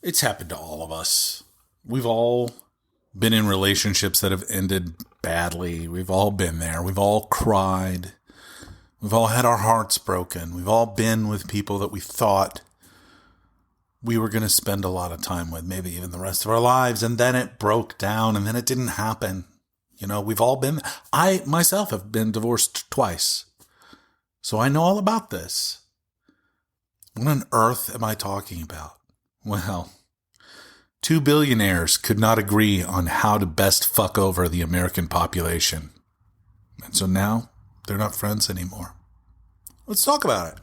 It's happened to all of us. We've all been in relationships that have ended badly. We've all been there. We've all cried. We've all had our hearts broken. We've all been with people that we thought we were going to spend a lot of time with, maybe even the rest of our lives. And then it broke down and then it didn't happen. You know, we've all been, I myself have been divorced twice. So I know all about this. What on earth am I talking about? Well, 2 billionaires could not agree on how to best fuck over the American population. And so now they're not friends anymore. Let's talk about it.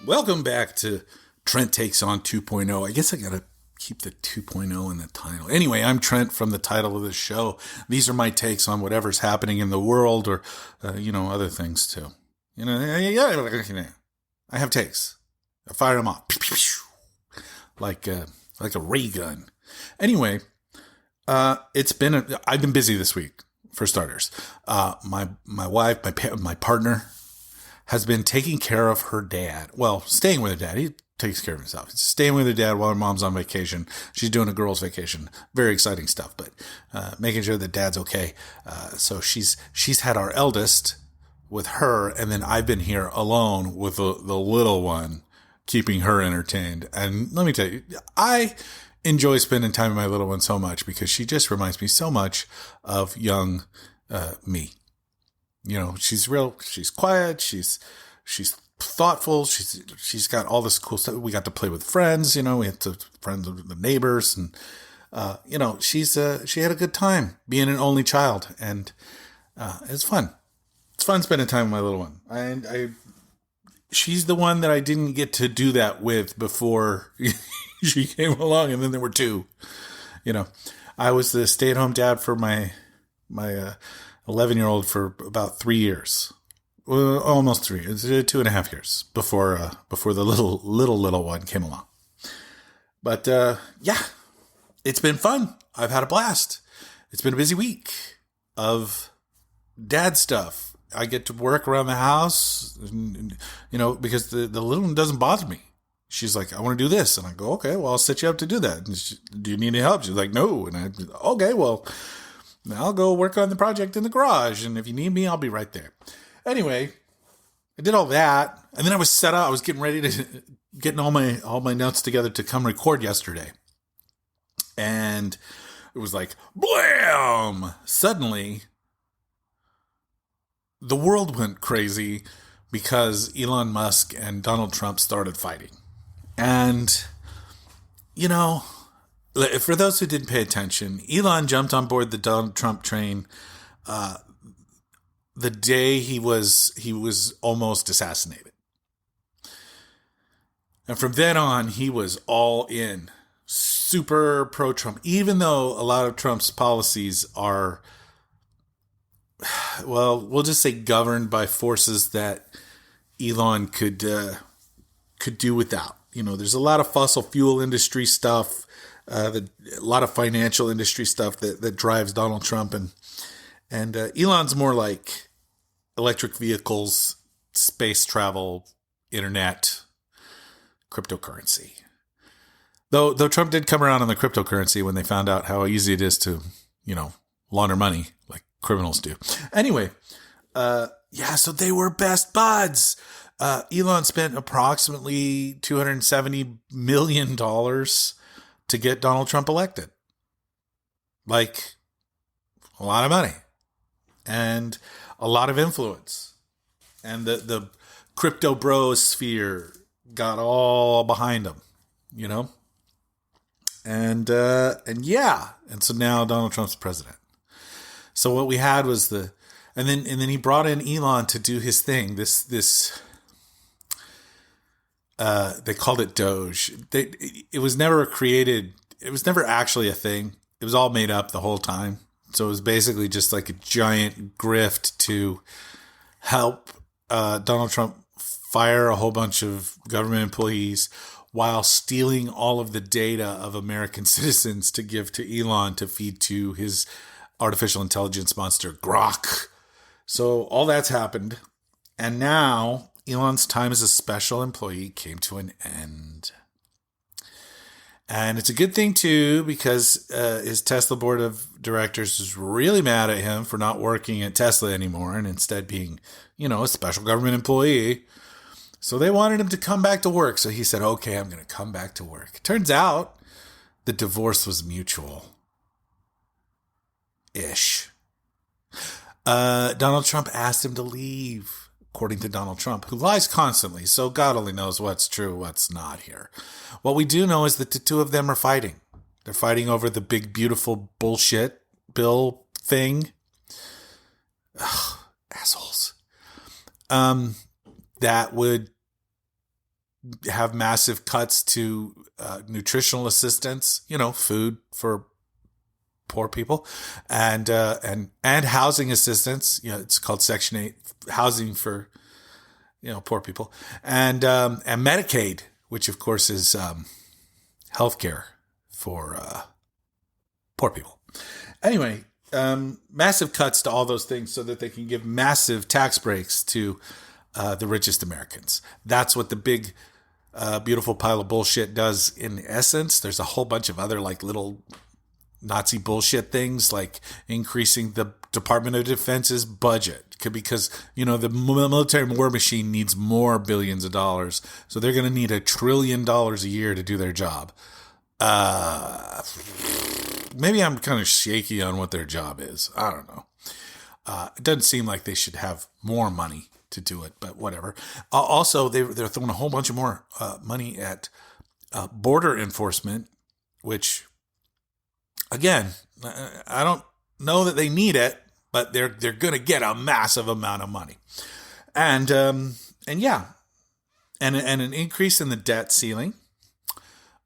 Welcome back to Trent Takes On 2.0. I guess I got to keep the 2.0 in the title. Anyway, I'm Trent from the title of this show. These are my takes on whatever's happening in the world or, other things too. I have takes. I fire them off. Like a ray gun. Anyway, I've been busy this week, for starters. My wife, my partner, has been taking care of her dad. Well, staying with her dad. He takes care of himself. He's staying with her dad while her mom's on vacation. She's doing a girl's vacation. Very exciting stuff, but making sure that dad's okay. So she's had our eldest with her, and then I've been here alone with the little one, keeping her entertained. And let me tell you, I enjoy spending time with my little one so much because she just reminds me so much of young me. You know, she's quiet, she's thoughtful, she's got all this cool stuff. We got to play with friends, we had to friends with the neighbors, and she had a good time being an only child, and it's fun. It's fun spending time with my little one. She's the one that I didn't get to do that with before she came along, and then there were two. I was the stay-at-home dad for my 11-year-old for about 3 years, well, almost 3 years, 2.5 years before the little one came along. But it's been fun. I've had a blast. It's been a busy week of dad stuff. I get to work around the house, because the little one doesn't bother me. She's like, I want to do this. And I go, okay, well, I'll set you up to do that. And do you need any help? She's like, no. And okay, well, I'll go work on the project in the garage, and if you need me, I'll be right there. Anyway, I did all that, and then I was set up. I was getting all my notes together to come record yesterday, and it was like, blam! Suddenly, the world went crazy because Elon Musk and Donald Trump started fighting, and for those who didn't pay attention, Elon jumped on board the Donald Trump train the day he was almost assassinated. And from then on, he was all in, super pro-Trump, even though a lot of Trump's policies are, well, we'll just say governed by forces that Elon could do without. There's a lot of fossil fuel industry stuff, a lot of financial industry stuff that drives Donald Trump, and Elon's more like electric vehicles, space travel, internet, cryptocurrency. Though Trump did come around on the cryptocurrency when they found out how easy it is to, launder money like criminals do. Anyway, so they were best buds. Elon spent approximately $270 million to get Donald Trump elected. Like, a lot of money. And a lot of influence. And the crypto bro sphere got all behind him, And so now Donald Trump's president. So what we had was and then he brought in Elon to do his thing. They called it Doge. It was never created. It was never actually a thing. It was all made up the whole time So it was basically just like a giant grift to help Donald Trump fire a whole bunch of government employees while stealing all of the data of American citizens to give to Elon to feed to his artificial intelligence monster, Grok. So all that's happened. And now Elon's time as a special employee came to an end. And it's a good thing, too, because his Tesla board of directors is really mad at him for not working at Tesla anymore and instead being, a special government employee. So they wanted him to come back to work. So he said, okay, I'm going to come back to work. Turns out the divorce was mutual. Ish. Donald Trump asked him to leave, according to Donald Trump, who lies constantly. So God only knows what's true, what's not here. What we do know is that the two of them are fighting. They're fighting over the big, beautiful bullshit bill thing. Ugh, assholes. That would have massive cuts to nutritional assistance, food for poor people, and housing assistance. It's called Section 8 housing for poor people, and Medicaid, which of course is healthcare for poor people. Anyway, massive cuts to all those things so that they can give massive tax breaks to the richest Americans. That's what the big, beautiful pile of bullshit does in essence. There's a whole bunch of other little Nazi bullshit things, like increasing the Department of Defense's budget because, the military war machine needs more billions of dollars. So they're going to need $1 trillion a year to do their job. Maybe I'm kind of shaky on what their job is. I don't know. It doesn't seem like they should have more money to do it, but whatever. Also, they're throwing a whole bunch of more money at border enforcement, which, again, I don't know that they need it, but they're going to get a massive amount of money, and yeah, and an increase in the debt ceiling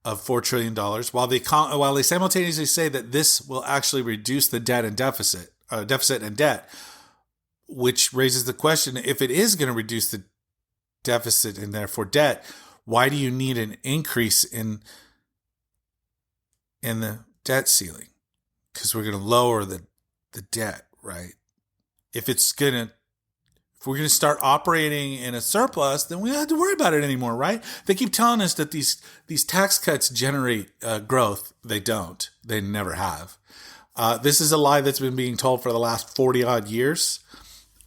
of $4 trillion, while they simultaneously say that this will actually reduce the debt and deficit and debt, which raises the question: if it is going to reduce the deficit and therefore debt, why do you need an increase in the debt ceiling? Because we're going to lower the debt, right? If we're going to start operating in a surplus, then we don't have to worry about it anymore, right? They keep telling us that these tax cuts generate growth. They don't. They never have. This is a lie that's been being told for the last 40 odd years.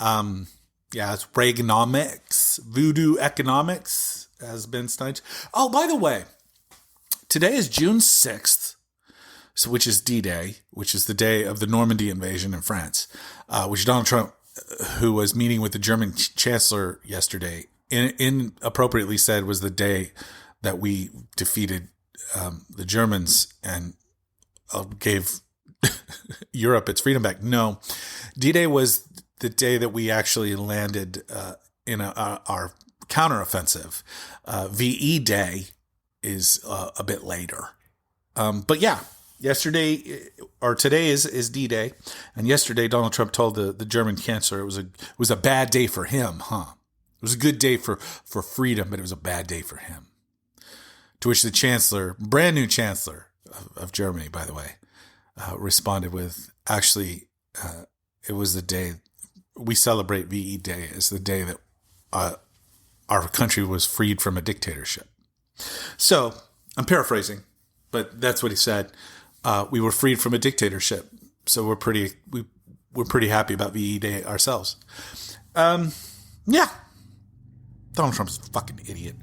It's Reaganomics, voodoo economics has been studied. Oh, by the way, today is June 6th. So, which is D-Day, which is the day of the Normandy invasion in France, which Donald Trump, who was meeting with the German chancellor yesterday, inappropriately said was the day that we defeated the Germans and gave Europe its freedom back. No, D-Day was the day that we actually landed in our counteroffensive. VE Day is a bit later. But yeah. Today is D-Day, and yesterday Donald Trump told the German chancellor it was a bad day for him, huh? It was a good day for freedom, but it was a bad day for him. To which the chancellor, brand new chancellor of Germany, by the way, responded with, actually, it was the day we celebrate VE Day as the day that our country was freed from a dictatorship. So I'm paraphrasing, but that's what he said. We were freed from a dictatorship, so we're pretty happy about VE Day ourselves. Yeah, Donald Trump's a fucking idiot.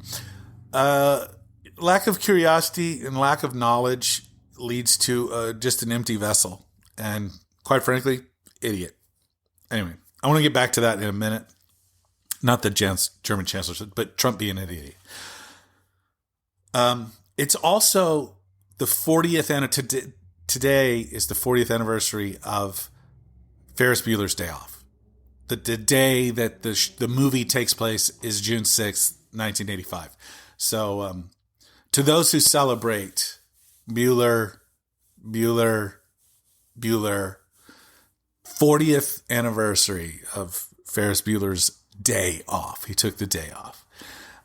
Lack of curiosity and lack of knowledge leads to just an empty vessel, and quite frankly, idiot. Anyway, I want to get back to that in a minute. Not the German chancellor, but Trump being an idiot. It's also the 40th today is the 40th anniversary of Ferris Bueller's Day Off. The day that the movie takes place is June 6th, 1985. So to those who celebrate Bueller, 40th anniversary of Ferris Bueller's Day Off. He took the day off.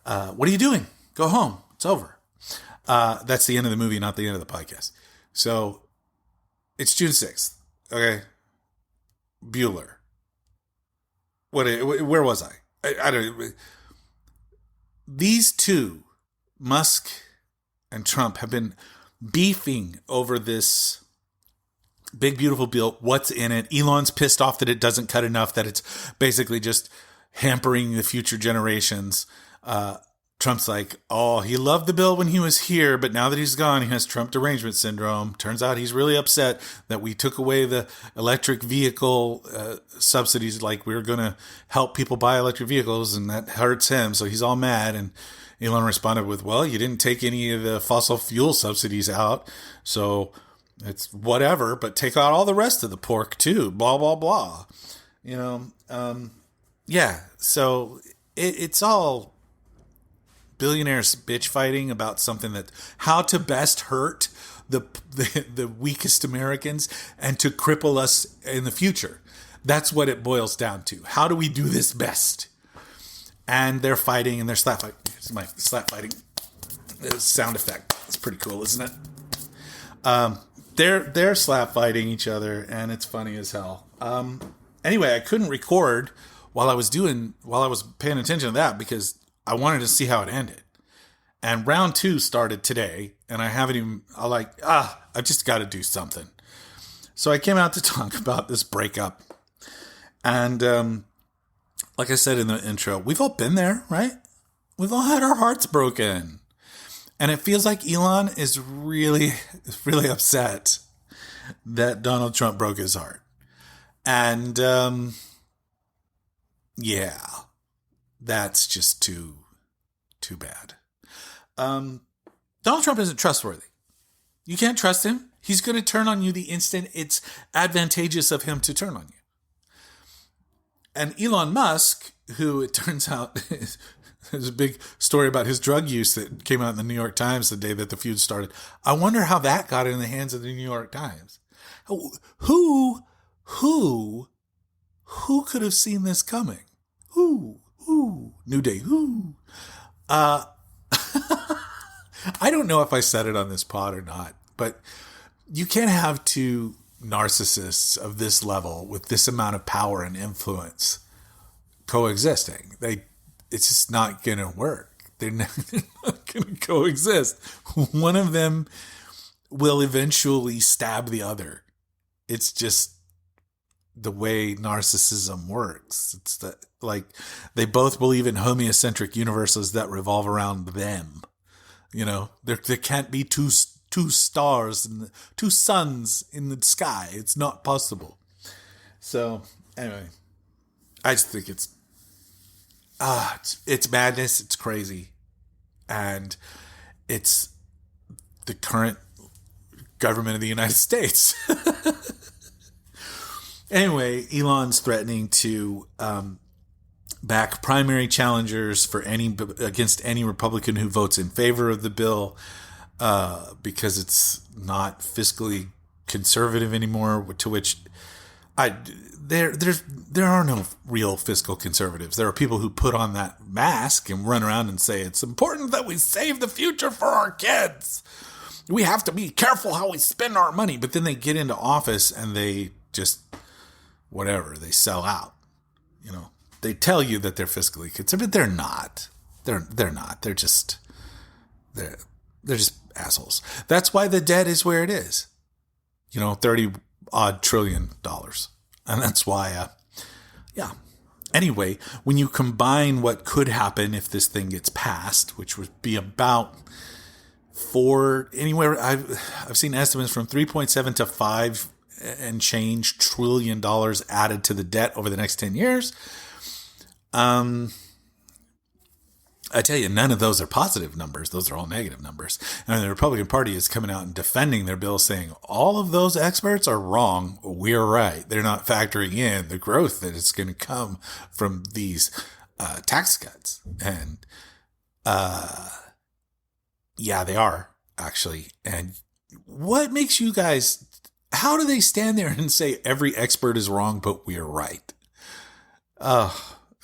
What are you doing? Go home. It's over. That's the end of the movie, not the end of the podcast. So it's June 6th. Okay. Bueller. Where was I? I don't. These two, Musk and Trump, have been beefing over this big, beautiful bill. What's in it? Elon's pissed off that it doesn't cut enough, that it's basically just hampering the future generations. Trump's like, oh, he loved the bill when he was here, but now that he's gone, he has Trump derangement syndrome. Turns out he's really upset that we took away the electric vehicle subsidies, like we were going to help people buy electric vehicles, and that hurts him. So he's all mad. And Elon responded with, well, you didn't take any of the fossil fuel subsidies out, so it's whatever, but take out all the rest of the pork too, blah, blah, blah. Yeah, so it's all billionaires bitch fighting about something that how to best hurt the weakest Americans and to cripple us in the future. That's what it boils down to. How do we do this best? And they're fighting and they're slap fighting. Here's my slap fighting sound effect. It's pretty cool, isn't it? They're slap fighting each other, and it's funny as hell. Anyway, I couldn't record while I was paying attention to that because I wanted to see how it ended. And round 2 started today, and I haven't even, I've just got to do something. So I came out to talk about this breakup. And like I said in the intro, we've all been there, right? We've all had our hearts broken. And it feels like Elon is really, really upset that Donald Trump broke his heart. And yeah, that's just too bad. Donald Trump isn't trustworthy. You can't trust him. He's going to turn on you the instant it's advantageous of him to turn on you. And Elon Musk, who it turns out there's a big story about his drug use that came out in the New York Times the day that the feud started. I wonder how that got in the hands of the New York Times. Who could have seen this coming? Who? New Day. Who? I don't know if I said it on this pod or not, but you can't have two narcissists of this level with this amount of power and influence coexisting. It's just not going to work. They're not going to coexist. One of them will eventually stab the other. It's just the way narcissism works. It's they both believe in homeocentric universes that revolve around them. There can't be two stars and two suns in the sky. It's not possible. So anyway, I just think it's madness. It's crazy, and it's the current government of the United States. Anyway, Elon's threatening to back primary challengers against any Republican who votes in favor of the bill because it's not fiscally conservative anymore. To which there are no real fiscal conservatives. There are people who put on that mask and run around and say it's important that we save the future for our kids. We have to be careful how we spend our money. But then they get into office and they just they sell out. They tell you that they're fiscally conservative, but they're not. They're not. They're just assholes. That's why the debt is where it is. $30 odd trillion. And that's why, Anyway, when you combine what could happen if this thing gets passed, which would be about I've seen estimates from 3.7 to 5 and change trillion dollars added to the debt over the next 10 years. I tell you, none of those are positive numbers. Those are all negative numbers. And the Republican Party is coming out and defending their bill, saying all of those experts are wrong. We're right. They're not factoring in the growth that is going to come from these tax cuts. And yeah, they are actually. And what makes you guys How do they stand there and say every expert is wrong, but we're right?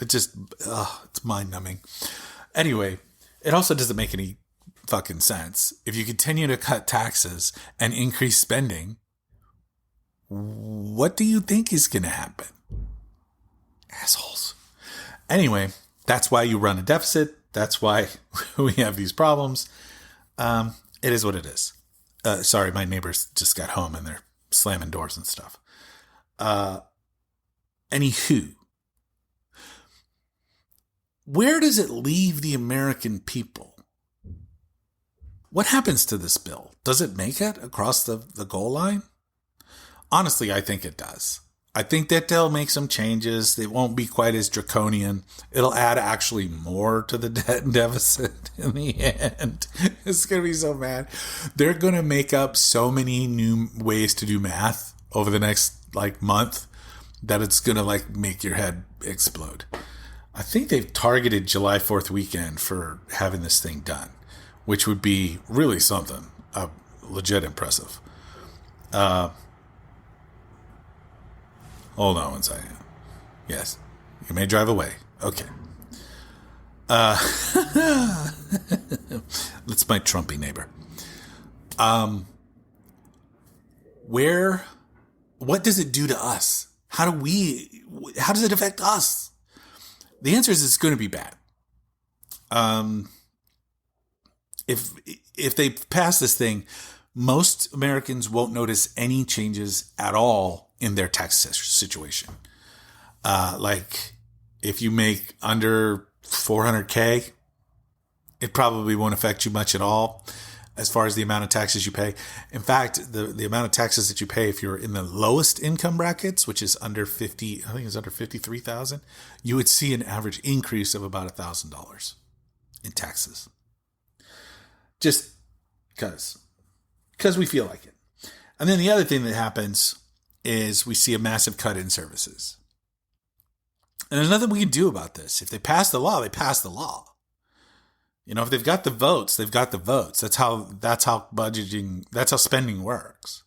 It's mind numbing. Anyway, it also doesn't make any fucking sense. If you continue to cut taxes and increase spending, what do you think is going to happen? Assholes. Anyway, that's why you run a deficit. That's why we have these problems. It is what it is. Sorry, my neighbors just got home and they're slamming doors and stuff. Anywho, where does it leave the American people? What happens to this bill? Does it make it across the goal line? Honestly, I think it does. I think that they'll make some changes. They won't be quite as draconian. It'll add actually more to the debt and deficit in the end. It's going to be so bad. They're going to make up so many new ways to do math over the next month that it's going to make your head explode. I think they've targeted July 4th weekend for having this thing done, which would be really something legit impressive. Hold on one second. Yes, you may drive away. Okay. That's my Trumpy neighbor. What does it do to us? How does it affect us? The answer is it's going to be bad. If they pass this thing, most Americans won't notice any changes at all in their tax situation. If you make under $400K, it probably won't affect you much at all as far as the amount of taxes you pay. In fact, the amount of taxes that you pay if you're in the lowest income brackets, which is under 50, I think it's under 53,000, you would see an average increase of about $1,000 in taxes. Just because we feel like it. And then the other thing that happens is we see a massive cut in services. And there's nothing we can do about this. If they pass the law, they pass the law. If they've got the votes, they've got the votes. That's how budgeting, that's how spending works.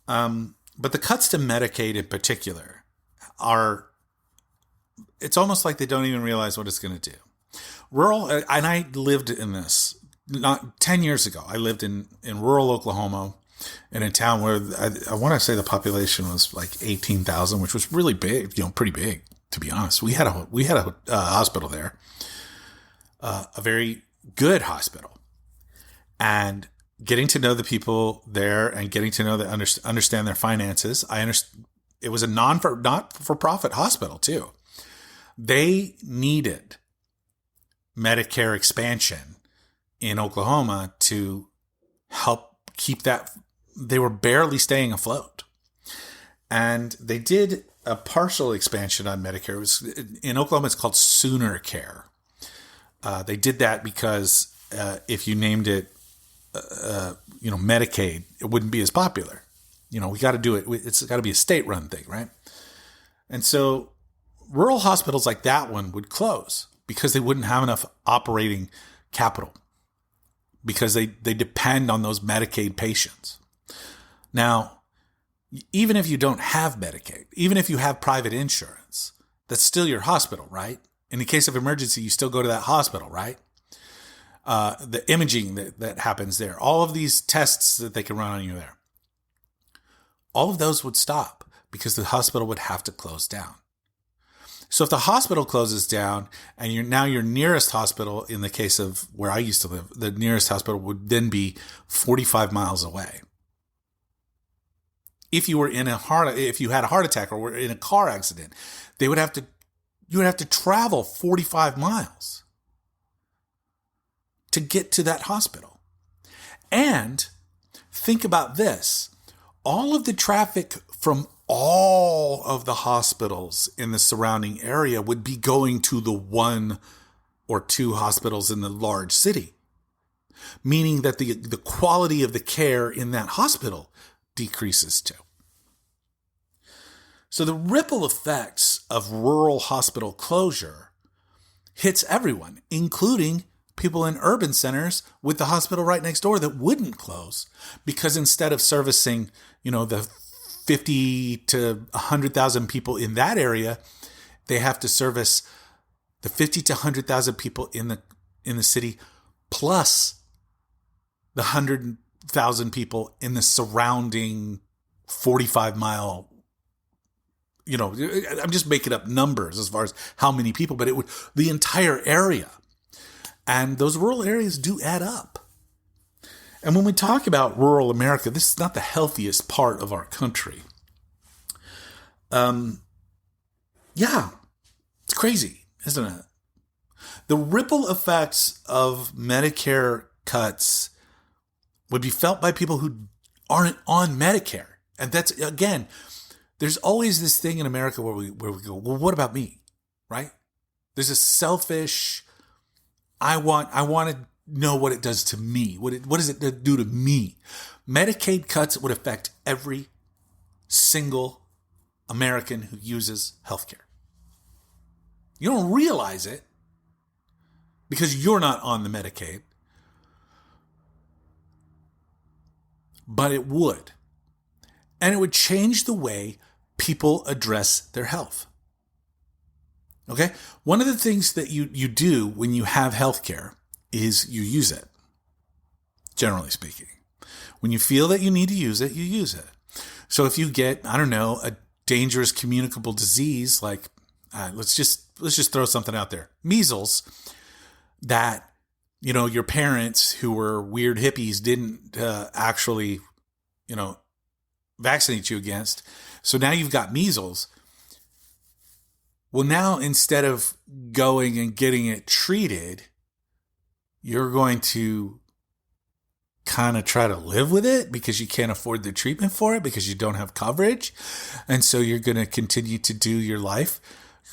But the cuts to Medicaid in particular it's almost like they don't even realize what it's going to do. And I lived in this, not 10 years ago. I lived in rural Oklahoma in a town where I want to say the population was 18,000, which was really big, pretty big, to be honest. We had a hospital there, a very good hospital, and getting to know the people there and getting to know understand their finances. It was a not-for-profit hospital too. They needed Medicare expansion in Oklahoma to help keep that. They were barely staying afloat. And they did a partial expansion on Medicare. In Oklahoma, it's called Sooner Care. They did that because if you named it, Medicaid, it wouldn't be as popular. We got to do it. It's got to be a state-run thing, right? And so rural hospitals like that one would close because they wouldn't have enough operating capital because they depend on those Medicaid patients. Now, even if you don't have Medicaid, even if you have private insurance, that's still your hospital, right? In the case of emergency, you still go to that hospital, right? The imaging that happens there, all of these tests that they can run on you there, all of those would stop because the hospital would have to close down. So if the hospital closes down and your nearest hospital, in the case of where I used to live, the nearest hospital would then be 45 miles away. If you had a heart attack or were in a car accident, you would have to travel 45 miles to get to that hospital. And think about this. All of the traffic from all of the hospitals in the surrounding area would be going to the one or two hospitals in the large city, meaning that the quality of the care in that hospital decreases too. So the ripple effects of rural hospital closure hits everyone, including people in urban centers with the hospital right next door that wouldn't close, because instead of servicing, the 50 to 100,000 people in that area, they have to service the 50 to 100,000 people in the city, plus the 100,000 people in the surrounding 45-mile. I'm just making up numbers as far as how many people, but the entire area. And those rural areas do add up. And when we talk about rural America, this is not the healthiest part of our country. Yeah, it's crazy, isn't it? The ripple effects of Medicare cuts would be felt by people who aren't on Medicare. And that's, again, there's always this thing in America where we go, well, what about me? Right? There's a selfish, I want to know what it does to me. What does it do to me? Medicaid cuts would affect every single American who uses healthcare. You don't realize it because you're not on the Medicaid, but it would. And it would change the way people address their health. Okay? One of the things that you do when you have healthcare is you use it, generally speaking. When you feel that you need to use it, you use it. So if you get, a dangerous communicable disease like, let's just throw something out there, measles, that, your parents who were weird hippies didn't actually, vaccinate you against. So now you've got measles. Well, now instead of going and getting it treated, you're going to kind of try to live with it because you can't afford the treatment for it because you don't have coverage. And so you're going to continue to do your life.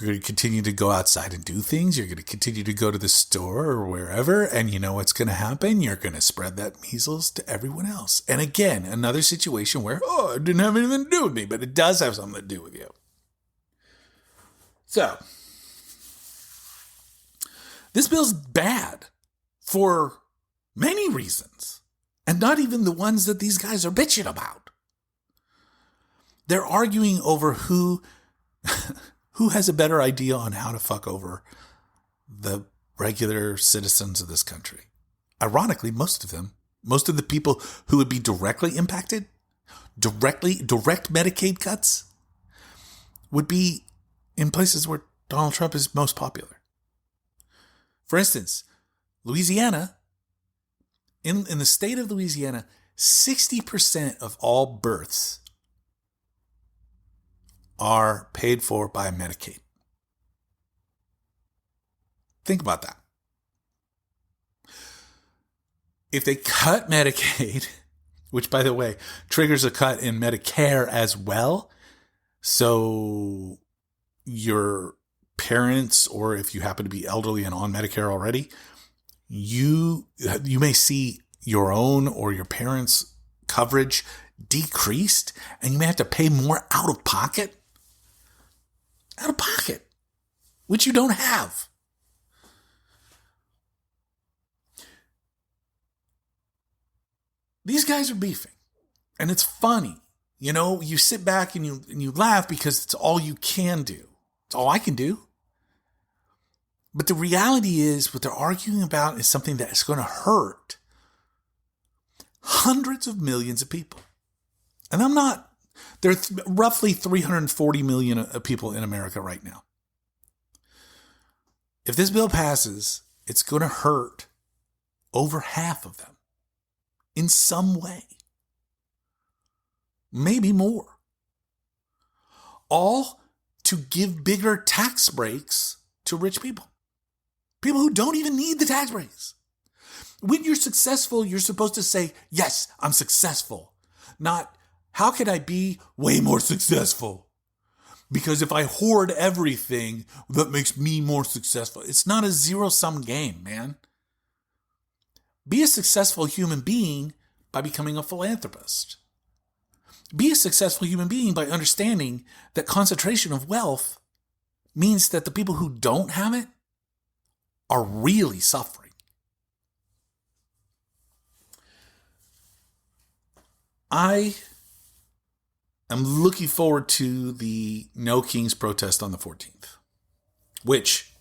You're going to continue to go outside and do things. You're going to continue to go to the store or wherever. And you know what's going to happen? You're going to spread that measles to everyone else. And again, another situation where, it didn't have anything to do with me, but it does have something to do with you. So, this bill's bad for many reasons, and not even the ones that these guys are bitching about. They're arguing over who has a better idea on how to fuck over the regular citizens of this country. Ironically, most of the people who would be directly impacted, direct Medicaid cuts, would be in places where Donald Trump is most popular. For instance, Louisiana, in the state of Louisiana, 60% of all births are paid for by Medicaid. Think about that. If they cut Medicaid, which, by the way, triggers a cut in Medicare as well, so your parents, or if you happen to be elderly and on Medicare already, you may see your own or your parents' coverage decreased, and you may have to pay more out of pocket, which you don't have. These guys are beefing, and it's funny. You sit back and you laugh because it's all you can do. It's all I can do. But the reality is what they're arguing about is something that is going to hurt hundreds of millions of people. And there are roughly 340 million people in America right now. If this bill passes, it's going to hurt over half of them in some way. Maybe more. All to give bigger tax breaks to rich people. People who don't even need the tax breaks. When you're successful, you're supposed to say, yes, I'm successful. Not, how can I be way more successful? Because if I hoard everything, that makes me more successful. It's not a zero-sum game, man. Be a successful human being by becoming a philanthropist. Be a successful human being by understanding that concentration of wealth means that the people who don't have it are really suffering. I am looking forward to the No Kings protest on the 14th, which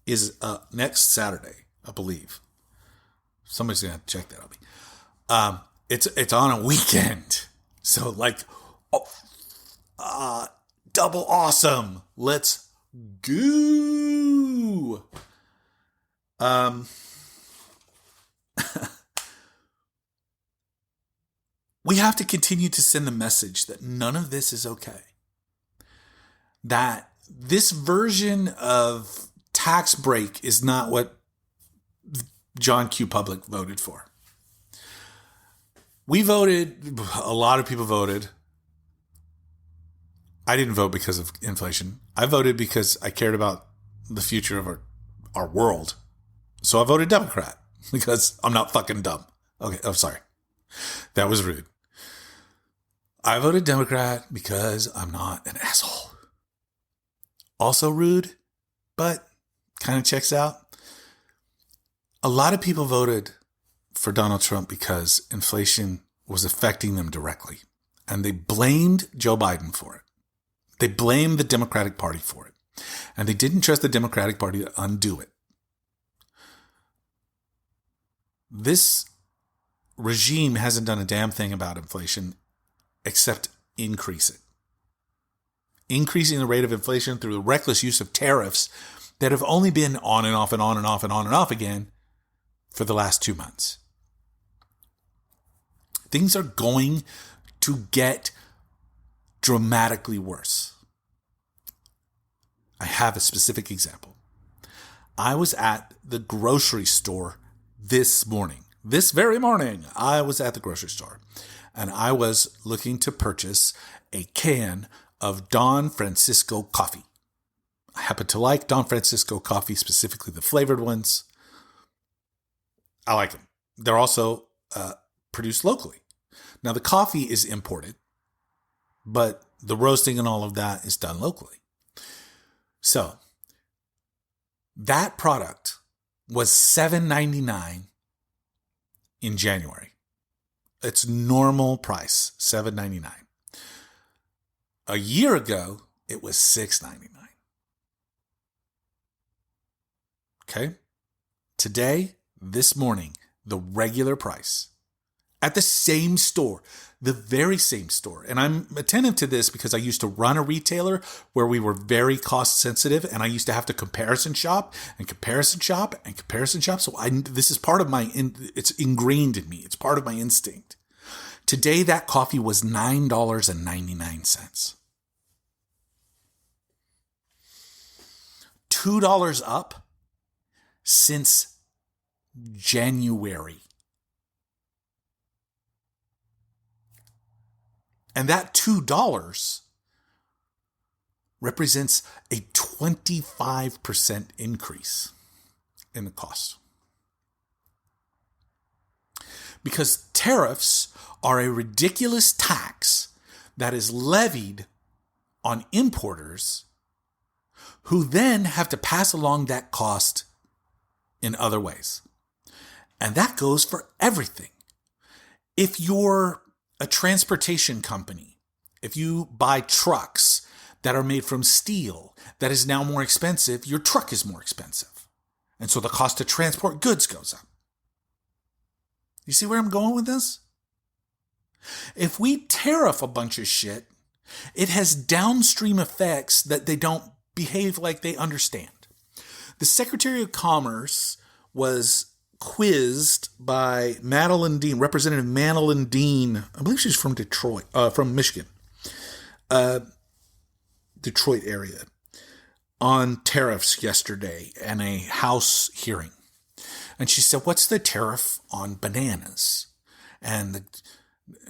is next Saturday, I believe. Somebody's going to have to check that on me. It's on a weekend. So like, double awesome. Let's go. We have to continue to send the message that none of this is okay. That this version of tax break is not what John Q. Public voted for. We voted, a lot of people voted. I didn't vote because of inflation. I voted because I cared about the future of our world. So I voted Democrat because I'm not fucking dumb. Okay, oh, sorry. That was rude. I voted Democrat because I'm not an asshole. Also rude, but kind of checks out. A lot of people voted for Donald Trump because inflation was affecting them directly. And they blamed Joe Biden for it. They blamed the Democratic Party for it. And they didn't trust the Democratic Party to undo it. This regime hasn't done a damn thing about inflation except increase it. Increasing the rate of inflation through the reckless use of tariffs that have only been on and off and on and off and on and off again for the last 2 months. Things are going to get dramatically worse. I have a specific example. I was at the grocery store this morning. This very morning, I was at the grocery store and I was looking to purchase a can of Don Francisco coffee. I happen to like Don Francisco coffee, specifically the flavored ones. I like them. They're also produced locally. Now, the coffee is imported, but the roasting and all of that is done locally. So, that product was $7.99 in January. Its normal price, $7.99. A year ago, it was $6.99. Okay? Today, this morning, the regular price at the same store, the very same store. And I'm attentive to this because I used to run a retailer where we were very cost sensitive and I used to have to comparison shop and comparison shop and comparison shop. So this is part of it's ingrained in me. It's part of my instinct. Today, that coffee was $9.99. $2 up since January. And that $2 represents a 25% increase in the cost. Because tariffs are a ridiculous tax that is levied on importers who then have to pass along that cost in other ways. And that goes for everything. If you're a transportation company, if you buy trucks that are made from steel that is now more expensive, your truck is more expensive. And so the cost to transport goods goes up. You see where I'm going with this? If we tariff a bunch of shit, it has downstream effects that they don't behave like they understand. The Secretary of Commerce was quizzed by Madeline Dean, Representative Madeline Dean. I believe she's from Detroit, from Michigan, Detroit area, on tariffs yesterday in a House hearing. And she said, "What's the tariff on bananas?" And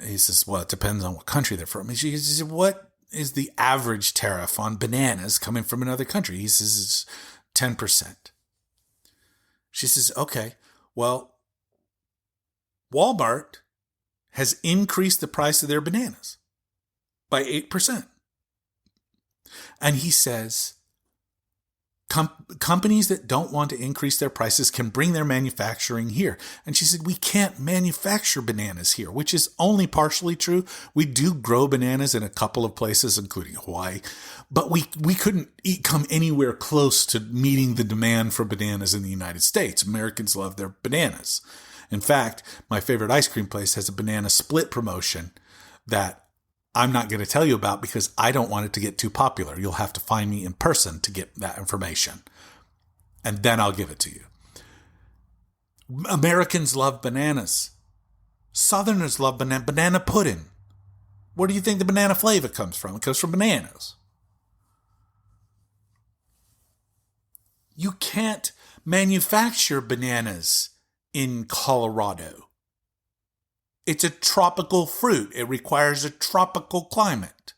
he says, "Well, it depends on what country they're from." And she said, "What is the average tariff on bananas coming from another country?" He says, "It's 10%. She says, "Okay, well, Walmart has increased the price of their bananas by 8%. And he says, Companies that don't want to increase their prices can bring their manufacturing here. And she said, we can't manufacture bananas here, which is only partially true. We do grow bananas in a couple of places, including Hawaii, but we couldn't come anywhere close to meeting the demand for bananas in the United States. Americans love their bananas. In fact, my favorite ice cream place has a banana split promotion that I'm not going to tell you about because I don't want it to get too popular. You'll have to find me in person to get that information. And then I'll give it to you. Americans love bananas. Southerners love banana pudding. Where do you think the banana flavor comes from? It comes from bananas. You can't manufacture bananas in Colorado. It's a tropical fruit. It requires a tropical climate.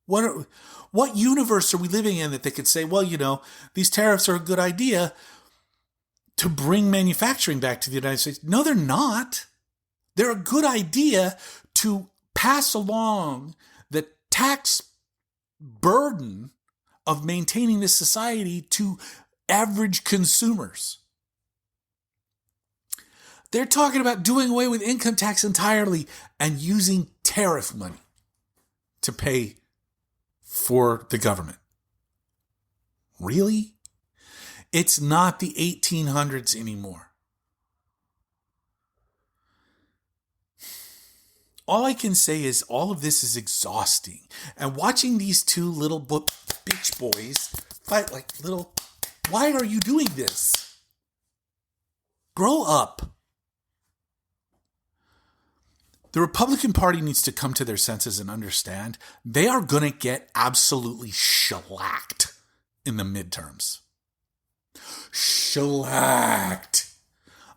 What universe are we living in that they could say, well, these tariffs are a good idea to bring manufacturing back to the United States? No, they're not. They're a good idea to pass along the tax burden of maintaining this society to average consumers. They're talking about doing away with income tax entirely and using tariff money to pay for the government. Really? It's not the 1800s anymore. All I can say is all of this is exhausting. And watching these two little bitch boys fight like little... Why are you doing this? Grow up. The Republican Party needs to come to their senses and understand they are going to get absolutely shellacked in the midterms. Shellacked.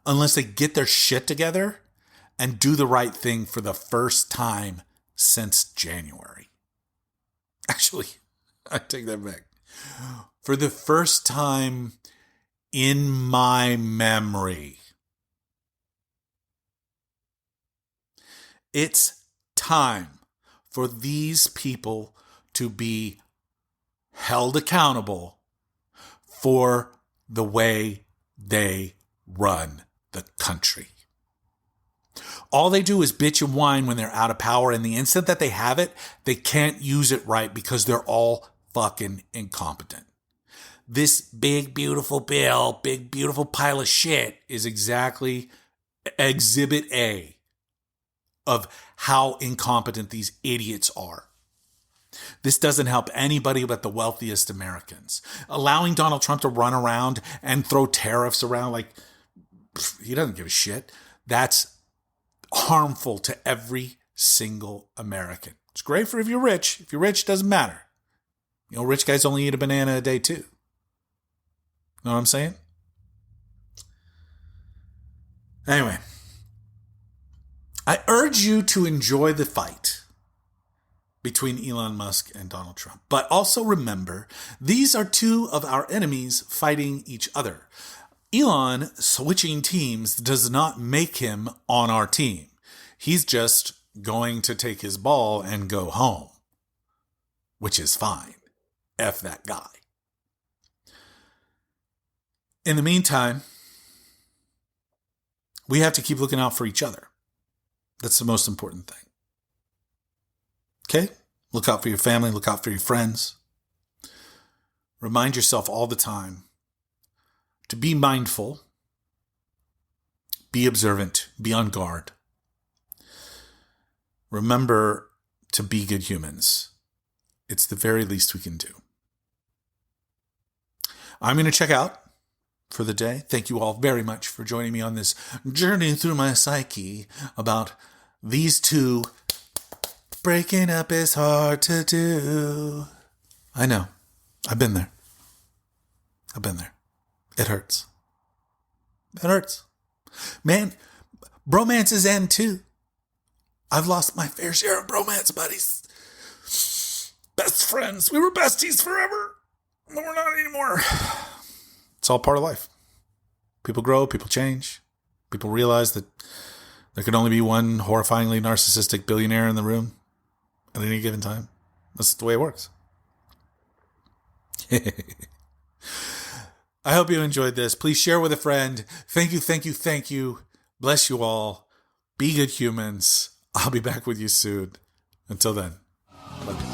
Unless they get their shit together and do the right thing for the first time since January. Actually, I take that back. For the first time in my memory. It's time for these people to be held accountable for the way they run the country. All they do is bitch and whine when they're out of power, and the instant that they have it, they can't use it right because they're all fucking incompetent. This big, beautiful bill, big, beautiful pile of shit is exactly Exhibit A of how incompetent these idiots are. This doesn't help anybody but the wealthiest Americans. Allowing Donald Trump to run around and throw tariffs around like he doesn't give a shit. That's harmful to every single American. It's great for if you're rich. If you're rich, it doesn't matter. Rich guys only eat a banana a day too. Know what I'm saying? Anyway. I urge you to enjoy the fight between Elon Musk and Donald Trump. But also remember, these are two of our enemies fighting each other. Elon switching teams does not make him on our team. He's just going to take his ball and go home, which is fine. F that guy. In the meantime, we have to keep looking out for each other. That's the most important thing. Okay? Look out for your family. Look out for your friends. Remind yourself all the time to be mindful, be observant, be on guard. Remember to be good humans. It's the very least we can do. I'm going to check out for the day. Thank you all very much for joining me on this journey through my psyche about these two. Breaking up is hard to do. I know. I've been there. It hurts. Man, bromances end too. I've lost my fair share of bromance buddies. Best friends. We were besties forever. But we're not anymore. It's all part of life. People grow, people change. People realize that there can only be one horrifyingly narcissistic billionaire in the room at any given time. That's the way it works. I hope you enjoyed this. Please share with a friend. Thank you, thank you, thank you. Bless you all. Be good humans. I'll be back with you soon. Until then, love you.